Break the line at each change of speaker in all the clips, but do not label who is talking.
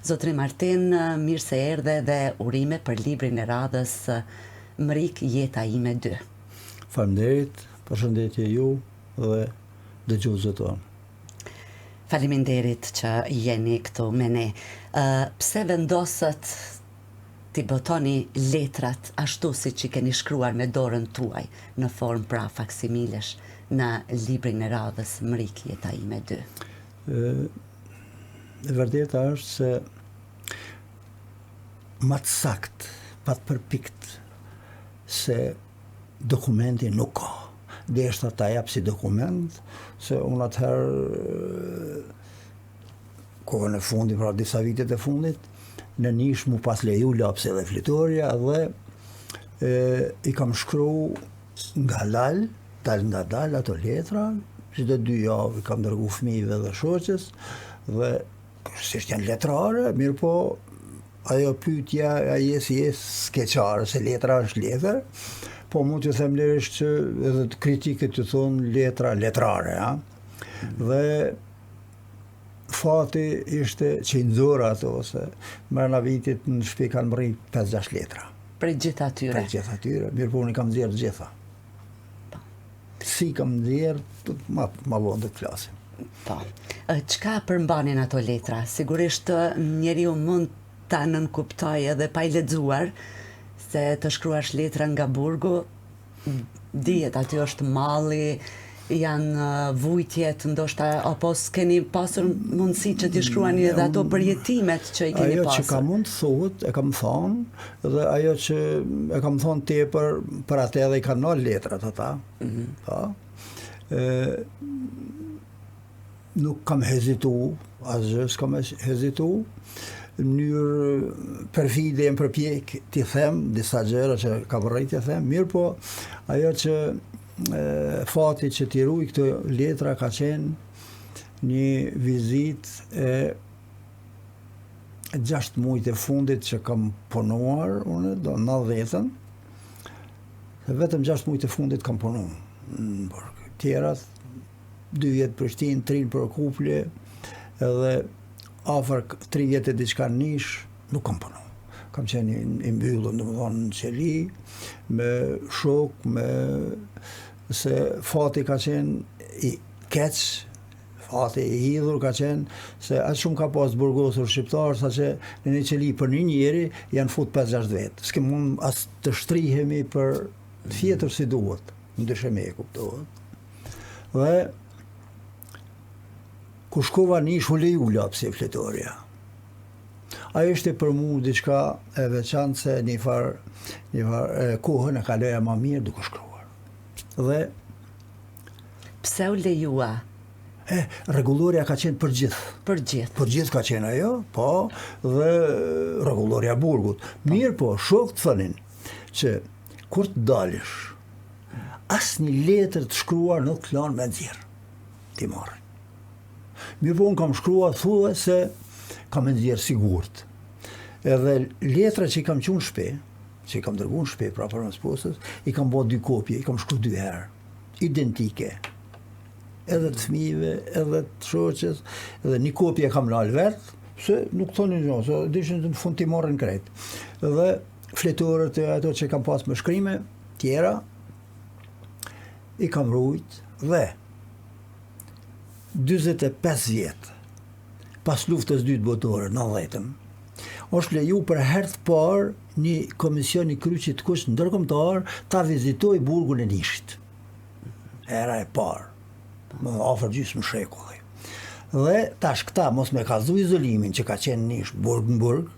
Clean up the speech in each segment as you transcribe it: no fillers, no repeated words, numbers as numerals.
Zotri Martin, mirë se erdhe dhe urime për librin e radhës Mrik jeta ime 2.
Faleminderit, përshëndetje ju dhe dëgjuesët tonë.
Faleminderit që jeni këtu me ne. Pse vendosët t'i botoni letrat ashtu si që keni shkruar me dorën tuaj në formë pra faksimilesh në librin e radhës Mrik jeta ime 2?
E vërteta është se më të sakt, më të përpikt se dokumenti nuk ka. Dhe është ta jap si dokument, se unë atëherë kohën e fundit, pra disa vitet e fundit, në nish mu pas leju lapse dhe flitoria dhe i kam shkru nga dal ato letra, që të 2 javë i kam dërgu fëmijëve dhe shoqës, dhe si janë letrare, mirë po ajo pyetja si skeqare, se letra është letër, po mund të them lirisht që edhe të kritikët të thonë letrare, ja? Dhe fati ishte që i nxora ato, se mërëna vitit në shtëpi kanë mërri 5-6 letra.
Prej gjithë atyre?
Mirë po unë i kam nxjerrë gjitha. Si kam nxjerrë, ma vonë të flasim.
Po. Çka përmbanin ato letra? Sigurisht njeriu mund ta nënkuptoj edhe pa i lexuar, se të shkruash letra nga burgu, dihet aty është malli, janë vujtjet, ndoshta apo s'keni pasur mundësi që t'i shkruani edhe ato përjetimet që i keni pasur.
Ajo që ka mund të thuhet, e kam thonë, dhe ajo që e kam thonë tepër, për atë edhe i kanë nërë letrat ata. Nuk kam hezitu, asgjë s'kam hezitu, në mënyrë perfide e më përpjek t'i them disa gjëra që ka vërrejt t'i them, mirë po ajo që fati që t'i ruaj këto letra ka qenë një vizit e 6 muajt e fundit që kam punuar unë, do 90-ën, vetëm 6 muajt e fundit kam punuar në burg. Tjerat 2 vjet Prishtinë, 3 për Kuplje, edhe afër 3 vjet e diçka nish, nuk kam punu. Kam qenë i mbyllur, domethënë në qeli, me shok, se fati ka qenë i keq, fati i hidhur ka qenë, se aq shumë ka pas burgosur shqiptar, sa që në një qeli për një njeri janë fut 5-6 vetë. S'kem mund as të shtrihemi për tjetër si duhet, ndyshe me e kuptohet. Dhe ku shkova nish u leju lapsi e fletoria. Ajo ishte për mu diçka e veçantë, se një farë kohën e kaloja ma mirë duke shkruar. Dhe
pse u lejua?
Rregulloria ka qenë për gjithë.
Për gjithë.
Për gjithë ka qenë ajo, po, dhe rregulloria burgut. Mirë po, shokët thonin që kur të dalësh, asnjë letër të shkruar nuk të lanë me nxjerr. Ti marrë. Mirë po unë kam shkruar thua se kam nxjerr sigurt. Edhe letra që i kam qenë në shtëpi, që i kam dërguar në shtëpi pra përmes postës, i kam bërë 2 kopje, i kam shkruar 2 herë, identike. Edhe të fëmijëve, edhe të shoqës, edhe një kopje kam lal vet, se nuk thonin gjë, se dishin në fund ti morën krejt. Dhe fletorët e ato që kam pas me shkrime tjera, i kam ruajt dhe 45 vjet pas luftës së dytë botërore, 90-ën, është leju për herë të parë një komision i kryqit kush ndërkombëtar ta vizitoj burgun e Nishit. Era e parë, më afër gjysmë shekulli. Dhe tash këta mos me kallzu izolimin që ka qenë Nish burg në burg,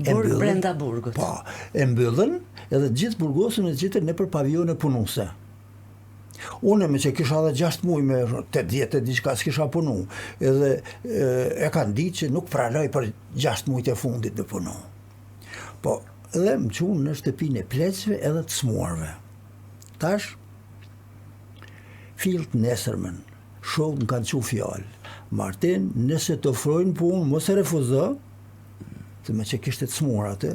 burg brenda burgut.
Po, e mbyllën edhe gjithë burgosën e gjithë nëpër pavione punuese. Unë me që kisha dhe 6 muaj me 8 vjetë e diçka s'kisha punu, edhe e kanë ditë që nuk pranoj për 6 muajt e fundit të punu. Po, edhe më qunë në shtëpinë e pleqve edhe të smuarve. Tash, fillt nesërmen, shokë më kanë që fjallë. Martin, nëse të ofrojnë punë, mos e refuzo, të me që kishte të smuar atë,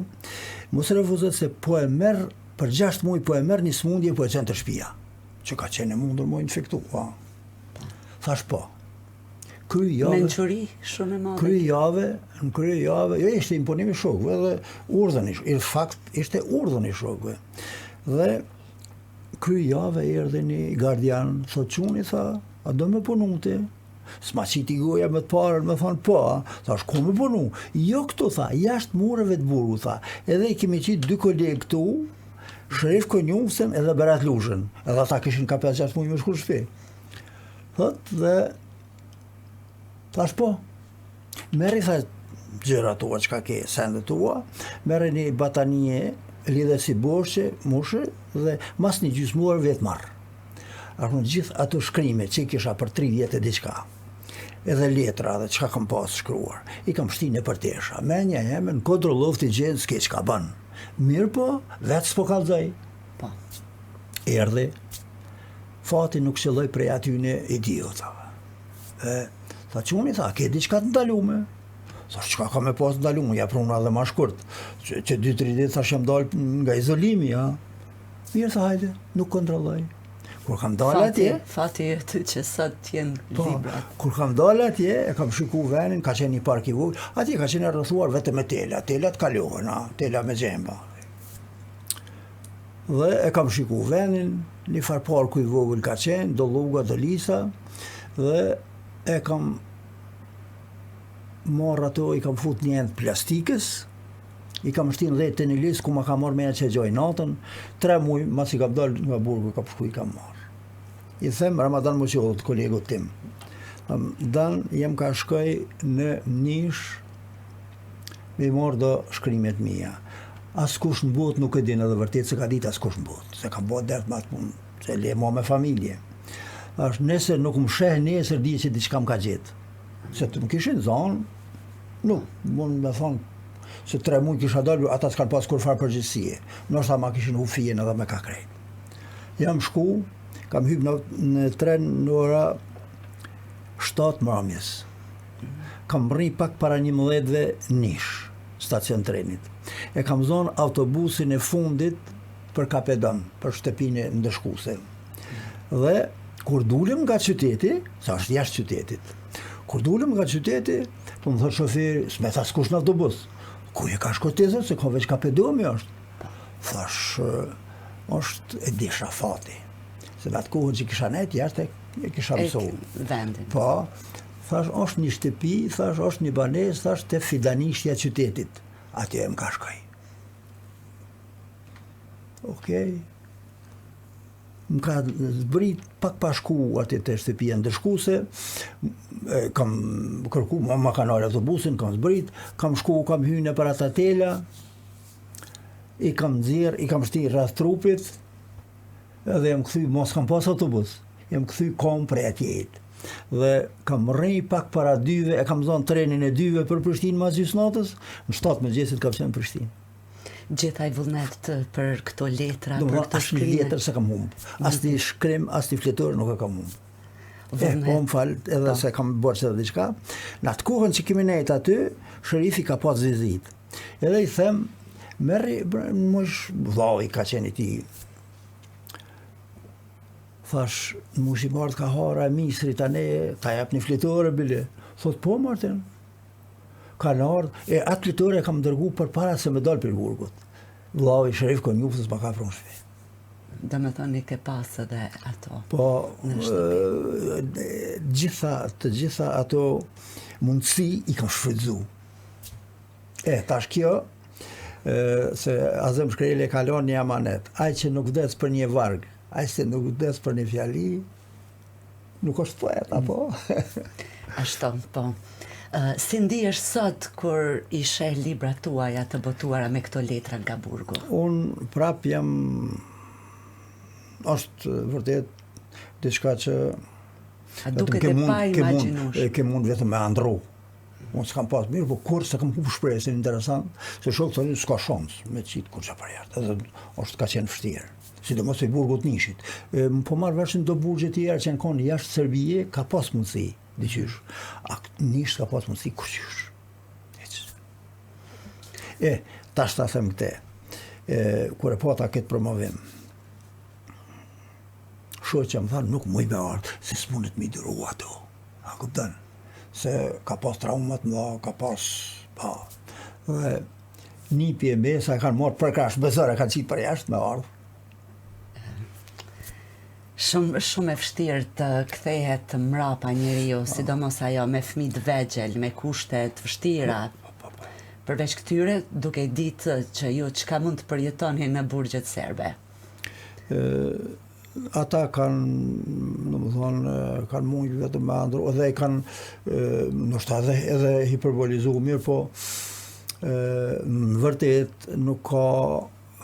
mos e refuzo se po e merë, për 6 muaj po e merë një smundje, po e qenë të shtëpia. Që ka qenë e mundur më infektu. Thash po.
mençuri shumë e madhe.
Në kryejave, jo ishte imponimi shokëve dhe urdhën i fakt ishte urdhën i shokëve. Dhe kryejave erdhi një gardian, thot çuni tha, a do me punu ti? S'ma qiti goja me të parën, me thonë po, thash, ku me punu? Jo këtu, tha, jashtë mureve të burgu, tha. Edhe I kemi qitë 2 kolegë këtu, Sherif Konjufsen edhe Berat Lushën. Edhe ata kishin ka 5-6 muaj me shku në shtëpi. Thot, dhe thash po, merri tha gjëra tua, çka ke, sendet tua, merri një batanie, lidhe si borçe, mushe, dhe mas një gjysmuar vetë marrë. Arhun gjithë ato shkrime që I kisha për 3 vjetë e diçka, edhe letra dhe çka kam pas shkruar, I kam shtinë për tesha. Menja jeme në kontrollov të gjenë s'ke çka bën. Mirë po, vetë s'po kallzoj.
Po.
Erdhi, fati nuk qëlloj prej atyne idiotave. Tha çuni, tha, ke diçka të ndalume? Tha, çka ka me pas ndalume, ja pruna dhe ma shkurt. Që 2-3 ditë thash jam dal nga izolimi, ja. Mirë, tha, hajde, nuk kontrolloj. Kur kam dalë atje,
fati që sot t'jenë librat.
Kur kam dalë atje, e kam shiku venin, ka qenë një park I vogël, atje ka qenë rrethuar vetëm me tela, telat kalohen, tela me xhemba. Dhe e kam shiku venin, një far parku I vogël ka qenë, do rruga, do lisa, dhe e kam marrë ato, I kam fut një end plastikës, I kam shtin 10 të një lisë ku ma ka marrë meja që e gjoj natën, 3 muaj, mas I kam dalë nga burgu, ka përshku I kam marrë. I them, Ramadan Muqohut, kolegut tim. Dan, jem ka shkoj në nish me I marrë do shkrimet mija. As kush në botë nuk e din edhe vërtet se ka ditë as kush në botë, se ka botë dert ma të punë, se le ma me familje. Ashtë nesër nuk më sheh nesër di që diçka më ka gjetë. Se të më kishin zonë, nuk, mund me thonë, se 3 muaj kisha dalë, ata s'kan pas kur farë përgjithësie. Nështë ma kishin hufien edhe me ka krejt. Jam shku, kam hyp në tren në ora 7 mramjes. Kam rri pak para 11-ve nish, stacion trenit. E kam zonë autobusin e fundit për Kapedon, për shtëpinë e ndëshkuse. Dhe, kur dulem nga qyteti, sa është jashtë qytetit, kur dulem nga qyteti, po më thot shoferi, s'me tha s'kush në autobus. Ku e ka shkotezër, se ka veç Kapedomi është. Thash, është e disha fati. Se në atë kohën që kisha net, jashtë e kisha mësu.
Vendin.
Po, thash, është një shtëpi, thash, është një banes, thash, te fidanishtja qytetit. Atje e më ka shkoj. Okej. Më ka zbrit pak pa shku atje te shtëpia ndërshkuese, kam kërku, ma ka nërë autobusin, kam zbrit, kam shku, kam hynë për ata tela, I kam nxjerr, I kam shtirë rreth trupit, edhe jam kthy, mos kam pas autobus, jam kthy kom prej atjet. Dhe kam rri pak para 2-ve, e kam zonë trenin e 2-ve për Prishtinë mas gjysnatës, në 7 mëngjesit kam qenë në Prishtinë.
Gjithaj vullnet për këto letra, për këto
shkrime. Asnjë letër se kam humbë. Asnjë shkrim, asnjë fletor nuk e kam humbë. Po më fal, edhe se kam bërë edhe diçka. Në atë kohën që kemi nejt aty, sherifi ka pas vizit. Edhe I them, merri, mosh vllau I ka qenë I ti. Thash, mosh I bardh ka hara e misri tani, ta jap një fletore bile. Thot, po Martin. Ka në ardhë, atë fletore e kam dërgu për para se me dalë për burgut. Vllau I Sherif Konjufsës ma ka prunë shpi.
Dhe me thoni ke pas edhe ato.
Po, të gjitha ato mundësi I kam shfrytzu. Tash kjo, se Azem Shkreli e kalon një amanet. Ai që nuk vdes për një varg, ai që nuk vdes për një fjali, nuk është poet, apo?
Ashtu, po. Si ndihesh sot kur I sheh librat tuaja të botuara me këto letra nga burgu?
Unë prap jam, është vërtet diçka që
a duket e pa imagjinuar.
Ke mund vetëm me andru. Unë s'kam pas mirë, po kur se kam humbur shpresën, interesant, se shok thonë s'ka shans me qit kur çfarë jashtë. Edhe është ka qenë vështirë. Sidomos I burgut nishit. Po marr vershin do burgje të tjera që kanë qenë jashtë Serbie, ka pas mundësi. Diqysh, a nish ka pas mundësi kushqysh. Tash ta them këte, kur e pata këtë promovim, shoqja më thanë, nuk muj me ardhë, se s'mundet mi dëru ato. A kupton? se ka pas traumat më, ka pas, pa. Dhe nipi e besa e kanë marrë për krash, besore kanë qitë për jashtë me ardhë.
Shumë e vështirë të kthehet mrapa njeriu, sidomos ajo me fëmijë të vegjël, me kushte të vështira. Përveç këtyre, duke ditë që ju çka mund të përjetoni në burgjet serbe.
Ata kanë, domethënë, kanë mundë vetëm me andru, edhe kanë, ndoshta edhe hiperbolizu mirë, po në vërtet nuk ka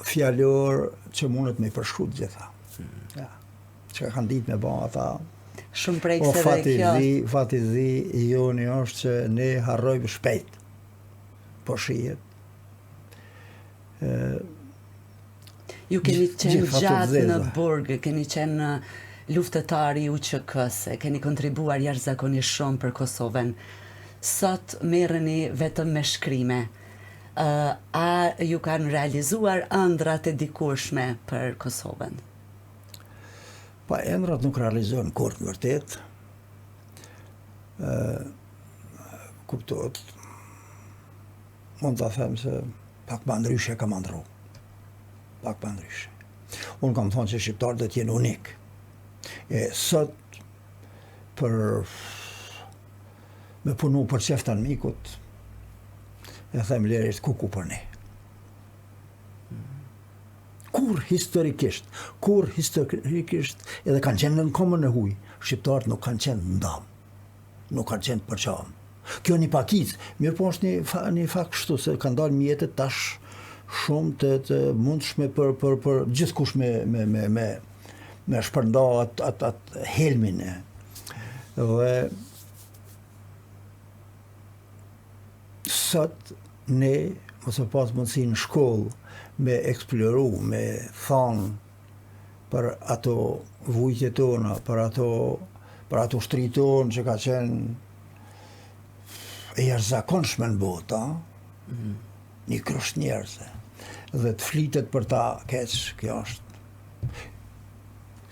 fjalor që mundet me përshkruaj gjitha. Ja. Që kanë ditë me ba ata.
Shumë prej kësaj dhe kjo.
Fati zi joni është që ne harrojmë shpejt. Po shihet.
Ju keni qenë gjatë në burg, keni qenë luftëtari i UÇK-s, keni kontribuar jashtëzakonisht shumë për Kosovën. Sot merreni vetëm me shkrime. A ju kanë realizuar ëndrat e dikurshme për Kosovën?
Pa ëndrat nuk realizohen kurrë në vërtet. Kuptohet. Mund ta them se pak më ndryshe kam ndru. Pak më ndryshe. Unë kam thonë që shqiptarët do të jenë unik. Sot me punu për qeftan mikut, e them lerisht kuku për ne. Kur historikisht, edhe kanë qenë në komën e huj, shqiptarët nuk kanë qenë ndam, nuk kanë qenë përqam. Kjo një pakic, mirë po është një fakt kështu, se kanë dalë mjetet tash shumë të mundshme për gjithkush me shpërnda atë helmin e. Dhe sot ne, ose pas mundësi në shkollë, me eksploru, me thonë për ato vujtje tona, për ato shtri tonë që ka qenë e jashtëzakonshme në botë, një krusht njerëse, dhe të flitet për ta keq, kjo është.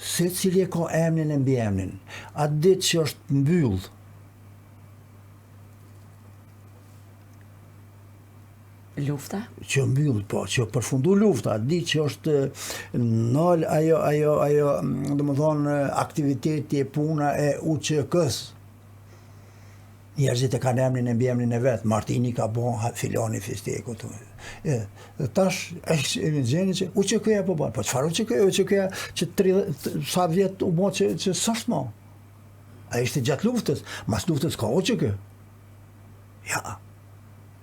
Se cili e ka emnin e mbi emnin, atë ditë që është mbyllë,
lufta?
Që mbyll, po, që përfundu lufta, di që është nol ajo, domethënë aktiviteti e puna e UÇK-s. Njerëzit e kanë emrin e mbi emrin e vet, Martini ka bon filoni fisteku. Tash e gjeni që UÇK-ja po bën. Po çfarë UÇK-ja? UÇK-ja që 30 sa vjet u bë që s'është më. Ai ishte gjatë luftës, mas luftës ka UÇK.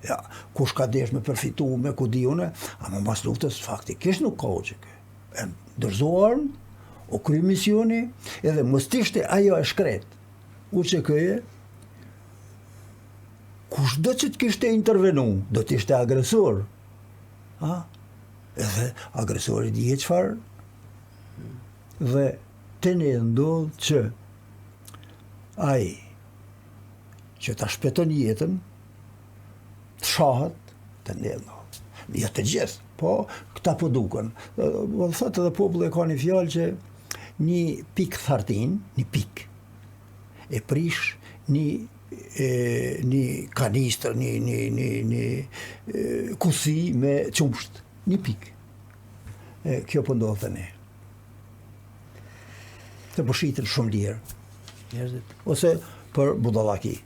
Ja, kush ka desh me përfitu me kudiune, ama mas luftës faktikisht nuk ka UÇK. E ndërzuar, o kry misioni, edhe mos t'ishte ajo e shkret. UÇK-je, kush do që t'kishte intervenu, do t'ishte agresor. Edhe agresori dihet çfarë. Dhe të ne ndodh që ai që ta shpëton jetën, të shahet të ndjedhë. Jo të gjithë, po këta po duken. Thotë edhe populli ka një fjalë që një pik thartin, një pik, e prish një kanistër, një kusi me qumsht, një pik. Kjo po ndodhë të ne. Të po shiten shumë lirë. Ose për budallaki.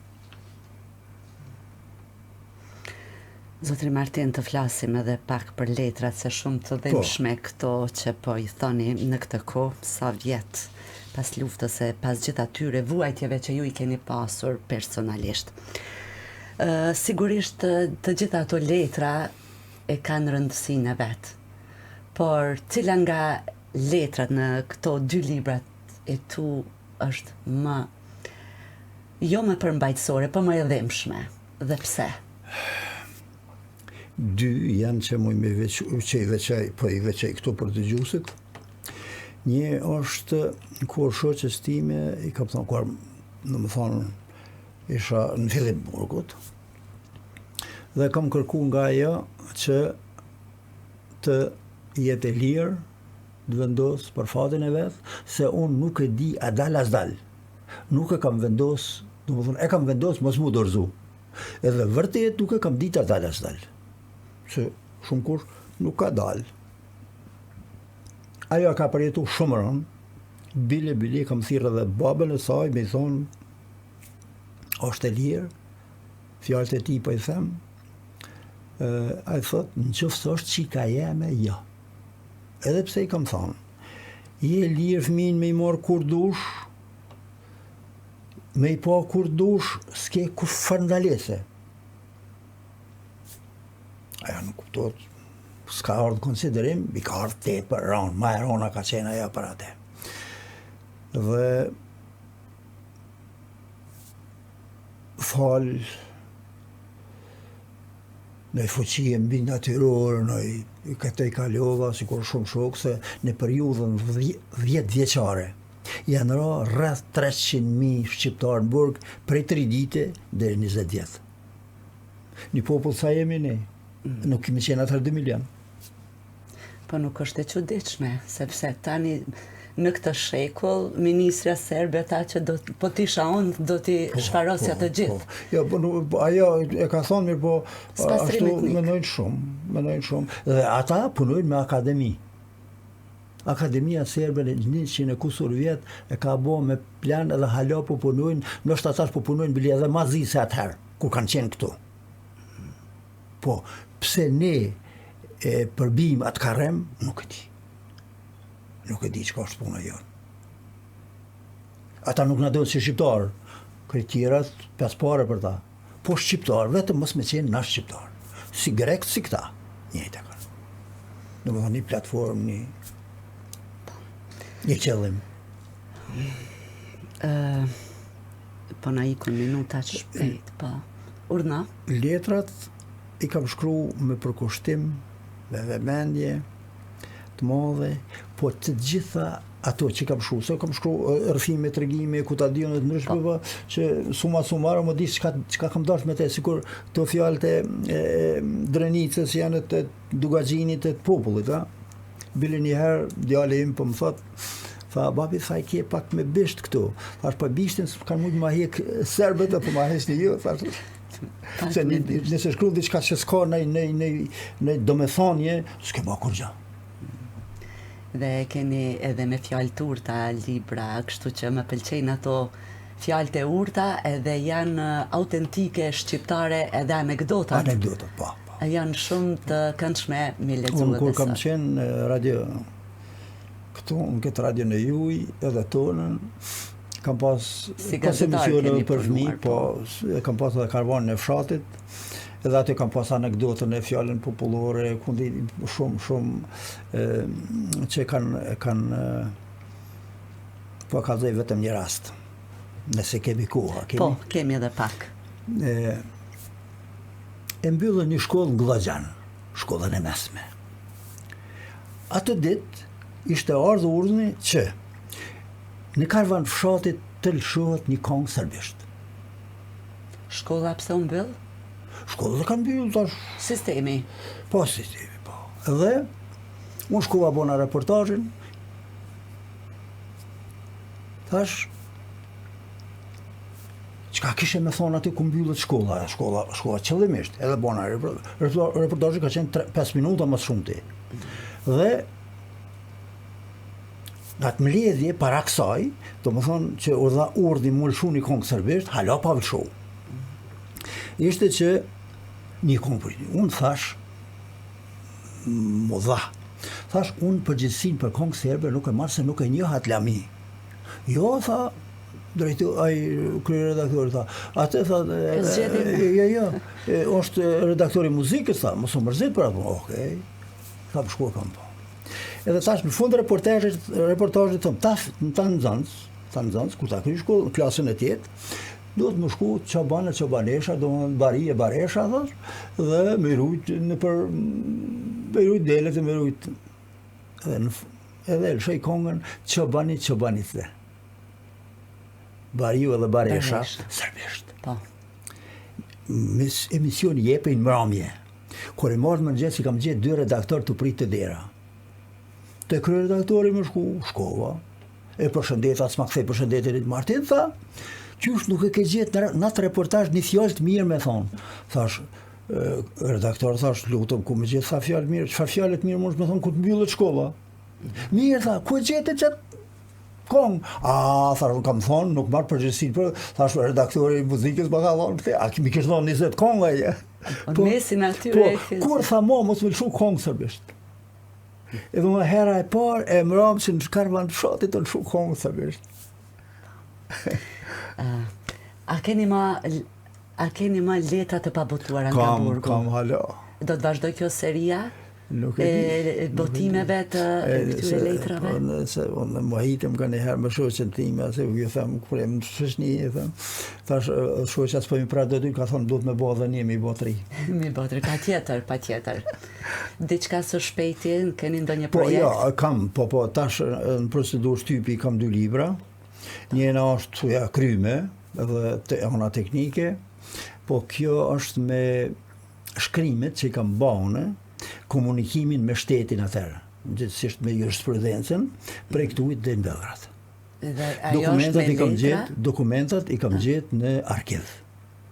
Zotri Martin, të flasim edhe pak për letrat, se shumë të dhimbshme këto që po i thoni në këtë kohë, sa vjet pas luftës e pas gjithë atyre vuajtjeve që ju i keni pasur personalisht. Sigurisht të gjitha ato letra e kanë rëndësinë e vet. Por cila nga letrat në këto dy librat e tu është më jo më përmbajtësore, po më e dhimbshme? Dhe pse?
Dy janë që mu me i veçaj këto për të gjusit. Një është kur shoqës time, i kam thonë, kur në më thonë, isha në fillim burgut, dhe kam kërku nga ajo që të jetë e lirë, të vendosë për fatin e vetë, se unë nuk e di a dal as dal. Nuk e kam vendosë Domethënë e kam vendosur mos mu dorëzu. Edhe vërtet duke kam ditë dal as dal. Se shumë kush nuk ka dal. Ajo ka përjetu shumë rënë. Bile kam thirrë edhe babën e saj, me thonë është e lirë, fjalët e tij po i them. Ai thot, nëse është çika jeme, jo. Edhe pse i kam thonë, je lirë fëmin me i morë kur dush, me i po kur dush, s'ke kur fërndalese. Aja nuk kuptot, s'ka ardhë konsiderim, i ka ardhë te për ronë, ma e rona ka qenë aja për atë. Dhe falë në fuqie mbi natyrore, në këtë i kalova, si kur shumë shokë, se në periudhën 10 vjeqare, janë rreth 300.000 shqiptarë në burg, prej 3 dite dhe 20 vjetë. Një popull sa jemi ne, nuk kemi qenë atër 2 milion.
Po nuk është e çuditshme, sepse tani në këtë shekull, ministrja serbe ta që po t'isha unë, do t'i shfarosja të gjithë.
Jo, ajo e ka thonë mirë, po ashtu menojnë shumë. Dhe ata punojnë me akademi. Akademia serbe në 100 kusur vjet e ka bo me plan edhe hala po punojnë, nështë atash po punojnë bili edhe ma zi se atëherë, kur kanë qenë këtu. Po, pse ne përbim atë karem, nuk e di. Nuk e di që ka është puna jonë. Ata nuk në dojnë si shqiptarë, kritjerat pas pare për ta. Po shqiptarë, vetëm mos me qenë na shqiptarë. Si grekt, si këta. Njëjtë e kanë. Në më thonë një platformë, një qëllim.
Po na ikon minuta që shpejt, po. Urna?
Letrat i kam shkru me përkushtim, me vëmendje, të madhe, po të gjitha ato që kam shkru, se kam shkru rëfime, tregime, kutadionet të ndryshme, që suma sumara më di çka kam dash me te, sikur të fjalët e Drenicës janë të Dugaxhinit të popullit, a? Bile njëherë, djale im po më thot, tha, babi, tha, i kje pak me bisht këtu. Thash, pa bishtin, kanë mujtë ma hek serbet, apo ma hesni ju, thash, se nëse shkru diçka që s'ka në domethënie, s'ke ba kur gjë.
Dhe keni edhe me fjalë të urta libra, kështu që më pëlqejnë ato fjalët e urta edhe janë autentike shqiptare edhe anekdota.
Anekdota, po.
Janë shumë të këndshme me lexuar.
Unë kur kam qenë radio këtu, në këtë radio në juj, edhe tonën, kam pas emisione për fëmijë, po kam pas edhe karvanin e fshatit, edhe aty kam pas anekdotën e fjalën popullore, kundi shumë që kanë po ka dhej vetëm një rast, nëse kemi koha.
Po, kemi edhe pak.
E mbyllën një shkollë në Glogjan, shkollën e mesme. Atë ditë ishte ardhur urdhni që në karvan fshatit të lëshohet një këngë serbisht.
Shkolla pse u mbyll?
Shkolla dhe kanë mbyllë tash.
Sistemi.
Po, sistemi, po. Dhe unë shkova bona reportajin, thash, çka kishe me thonë aty ku mbyllet shkolla qëllimisht, edhe bona reportajin ka qenë 5 minuta më shumë ti. Dhe në atë mbledhje para kësaj, do më thonë që urdhi më lëshu një këngë serbisht, hala pa vlëshu. Ishte që një këngë për një. Unë thash, më dha. Thash, unë përgjithsin për këngë serbe nuk e marrë se nuk e një hatë lami. Jo, tha, kryeredaktori tha. Atë tha, është redaktori muzikës, tha, mos u mërzit për atë. Okej. Tha, për shkuar kam po. Edhe thash, në fund reportajit tëmë, ta në Zanës, kur ta kry shkollë, në klasën e tjetë, do të më shku çobanesha, do më bari e baresha, thash, dhe me rujt delet e me rujt. Edhe lëshoj kongën çobanit dhe. Bariu edhe baresha, serbisht.
Po.
Emisioni jepe në mramje. Kur e marrë më gjetë, si kam gjetë 2 redaktor të pritë të dera. Te kryeredaktori më shkova. E përshëndet, as ma kthej përshëndetin e Martin, tha, qysh nuk e ke gjetë në atë reportazh një fjalë të mirë me thonë. Thash, redaktor thash, lutem, ku më gjetë sa fjalë mirë, çfarë fjalë të mirë mund të më thonë kur të mbyllet shkolla. Mirë tha, ku e gjetë çat kong? Thash, kam thonë, nuk marr përgjegjësinë, por thash redaktori i muzikës më ka thonë, a kimi kesh thonë 20 konga je.
Po mesin atyre.
Kur tha mos më lëshu kong serbisht. Edhe më hera e parë e mram që në karvan të shotit të lëshu kong serbisht.
A keni më letra të pabotuara nga burgu?
Kam hala.
Do të vazhdoj kjo seria?
Nuk e di.
Botimeve të këtyre letrave?
Unë më hitem ka njëherë me shoqen time, se ju them, kur e më shëshni, thash, shoqja s'po mi pra do ty, ka thonë, do të me bo dhe një, mi bo 3.
Mi bo 3, pa tjetër. Diçka së shpejti, keni ndonjë projekt?
Po, ja, kam, tash në procedurë shtypi kam 2 libra, njëna është kryme, edhe ona teknike, po kjo është me shkrimet që i kam bane, komunikimin me shtetin atërë, gjithësisht me jurisprudencën, prej këtuit dhe në Beograd. Dokumentat i kam gjetë në arkiv.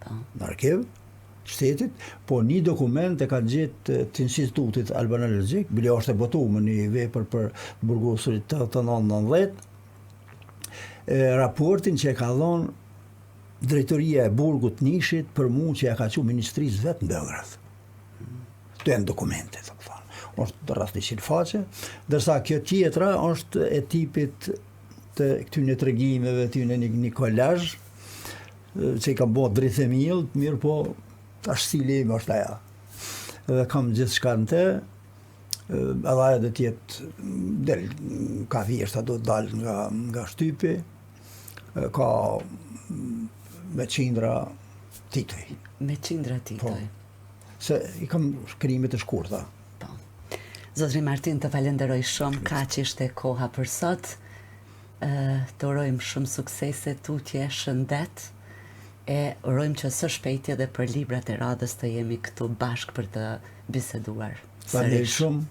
Në arkiv, shtetit, po një dokument e ka gjetë të institutit albanologjik, bile është e botuar një vepër për burgosurit të 1990, raportin që e ka dhonë drejtoria e burgut Nishit për mu që ja ka që ministrisë vetë në Beograd. Të janë dokumente, të thonë. është rreth 100 faqe, ndërsa kjo tjetra është e tipit të këtyne tregimeve, këtyne një kolazh që i kam bërë drejtë miell, mirë po tash stili im është ajo. Dhe kam gjithçka në të, edhe ajo do të jetë del ka vjeshta do të dalë nga shtypi, ka me qindra tituj.
Me qindra tituj.
Se i kam shkrimet të shkurta.
Po. Zotri Martin, të falenderoj shumë, kaq ishte koha për sot. Të urojmë shumë suksese, tutje, shëndet, e urojmë që së shpejti edhe për librat e radhës të jemi këtu bashkë për të biseduar.
Faleminderit shumë.